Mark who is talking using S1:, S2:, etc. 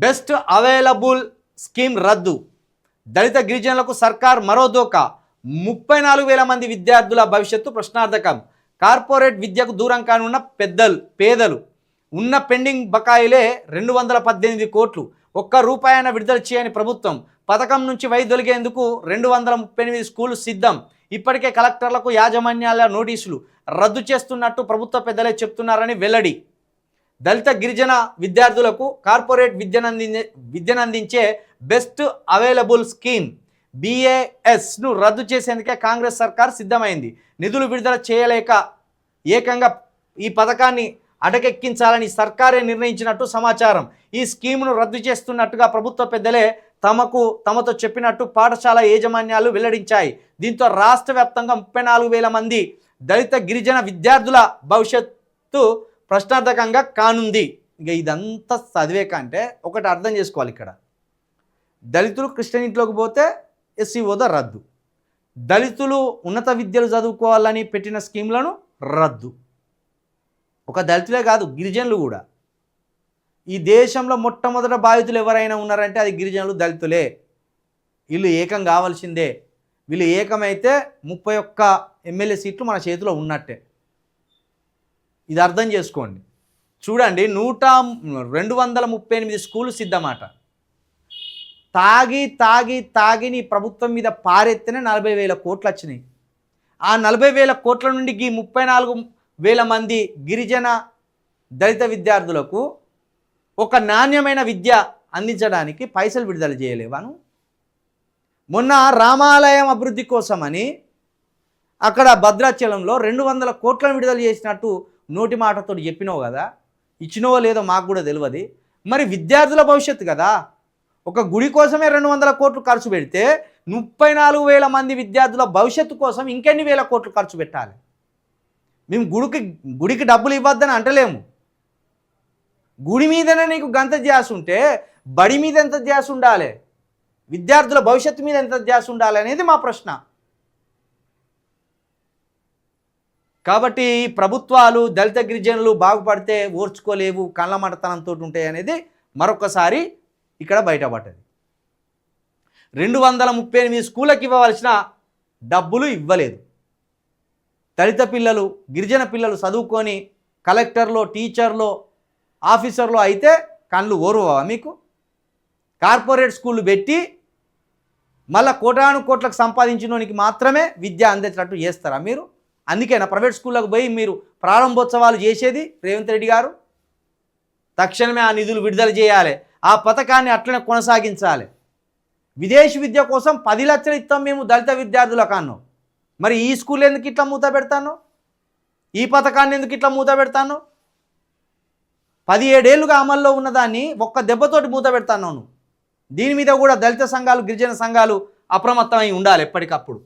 S1: Best available scheme రద్దు. దళిత గిరిజనులకు సర్కార్ మరో దోకా. 34,000 మంది విద్యార్థుల భవిష్యత్తు ప్రశ్నార్థకం. కార్పొరేట్ విద్యకు దూరం కానున్న పేదలు ఉన్న పెండింగ్ బకాయిలే 218 కోట్లు. ఒక్క రూపాయన విడుదల చేయని ప్రభుత్వం. పథకం నుంచి వైదొలిగేందుకు 238 స్కూలు సిద్ధం. ఇప్పటికే కలెక్టర్లకు యాజమాన్యాల నోటీసులు రద్దు చేస్తున్నట్టు ప్రభుత్వ పెద్దలే చెప్తున్నారని వెల్లడి. దళిత గిరిజన విద్యార్థులకు కార్పొరేట్ విద్యనందించే బెస్ట్ అవైలబుల్ స్కీమ్ BASను రద్దు చేసేందుకే కాంగ్రెస్ సర్కార్ సిద్ధమైంది. నిధులు విడుదల చేయలేక ఏకంగా ఈ పథకాన్ని అటకెక్కించాలని సర్కారే నిర్ణయించినట్టు సమాచారం. ఈ స్కీమ్ను రద్దు చేస్తున్నట్టుగా ప్రభుత్వ పెద్దలే తమతో చెప్పినట్టు పాఠశాల యాజమాన్యాలు వెల్లడించాయి. దీంతో రాష్ట్ర వ్యాప్తంగా 34,000 మంది దళిత గిరిజన విద్యార్థుల భవిష్యత్తు ప్రశ్నార్థకంగా కానుంది. ఇక ఇదంతా చదివే కంటే ఒకటి అర్థం చేసుకోవాలి. ఇక్కడ దళితులు క్రిస్టియన్ ఇంట్లోకి పోతే SC హోదా రద్దు, దళితులు ఉన్నత విద్యలు చదువుకోవాలని పెట్టిన స్కీమ్లను రద్దు. ఒక దళితులే కాదు, గిరిజనులు కూడా. ఈ దేశంలో మొట్టమొదట బాధితులు ఎవరైనా ఉన్నారంటే అది గిరిజనులు, దళితులే. వీళ్ళు ఏకం కావాల్సిందే. వీళ్ళు ఏకమైతే 31 ఎమ్మెల్యే సీట్లు మన చేతిలో ఉన్నట్టే. ఇది అర్థం చేసుకోండి. చూడండి, 238 స్కూలు సిద్ధమాట. తాగి నీ ప్రభుత్వం మీద పారెత్తనే 40,000 కోట్లు వచ్చినాయి. ఆ 40,000 కోట్ల నుండి ఈ 34,000 మంది గిరిజన దళిత విద్యార్థులకు ఒక నాణ్యమైన విద్య అందించడానికి పైసలు విడుదల చేయలేవాను. మొన్న రామాలయం అభివృద్ధి కోసమని అక్కడ భద్రాచలంలో 200 కోట్లను విడుదల చేసినట్టు నోటి మాటతో చెప్పినావు కదా. ఇచ్చినవో లేదో మాకు కూడా తెలియదు. మరి విద్యార్థుల భవిష్యత్తు కదా. ఒక గుడి కోసమే 200 కోట్లు ఖర్చు పెడితే 34,000 మంది విద్యార్థుల భవిష్యత్తు కోసం ఇంకెన్ని వేల కోట్లు ఖర్చు పెట్టాలి? మేము గుడికి డబ్బులు ఇవ్వద్దని అంటలేము. గుడి మీదనే నీకు గంత ధ్యాస ఉంటే బడి మీద ఎంత ధ్యాస ఉండాలి, విద్యార్థుల భవిష్యత్తు మీద ఎంత ధ్యాస ఉండాలి అనేది మా ప్రశ్న. కాబట్టి ప్రభుత్వాలు దళిత గిరిజనులు బాగుపడితే ఓర్చుకోలేవు, కళ్ళమటతనంతో ఉంటాయి అనేది మరొకసారి ఇక్కడ బయటపడ్డది. 238 స్కూళ్ళకి ఇవ్వవలసిన డబ్బులు ఇవ్వలేదు. దళిత పిల్లలు, గిరిజన పిల్లలు చదువుకొని కలెక్టర్లో, టీచర్లో, ఆఫీసర్లో అయితే కళ్ళు ఓరువా మీకు? కార్పొరేట్ స్కూళ్ళు పెట్టి మళ్ళీ కోటాను కోట్లకు సంపాదించినోనికి మాత్రమే విద్య అందేటట్టు చేస్తారా మీరు? అందుకేనా ప్రైవేట్ స్కూళ్ళకు పోయి మీరు ప్రారంభోత్సవాలు చేసేది రేవంత్ రెడ్డి గారు? తక్షణమే ఆ నిధులు విడుదల చేయాలి, ఆ పథకాన్ని అట్లనే కొనసాగించాలి. విదేశీ విద్య కోసం 10 లక్షలు ఇస్తాం మేము దళిత విద్యార్థులకు అన్నాం. మరి ఈ స్కూల్ ఎందుకు ఇట్లా మూత పెడతాను? ఈ పథకాన్ని ఎందుకు ఇట్లా మూత పెడతాను? 17 ఏళ్ళుగా అమల్లో ఉన్నదాన్ని ఒక్క దెబ్బతోటి మూత పెడతాను. దీని మీద కూడా దళిత సంఘాలు, గిరిజన సంఘాలు అప్రమత్తమై ఉండాలి ఎప్పటికప్పుడు.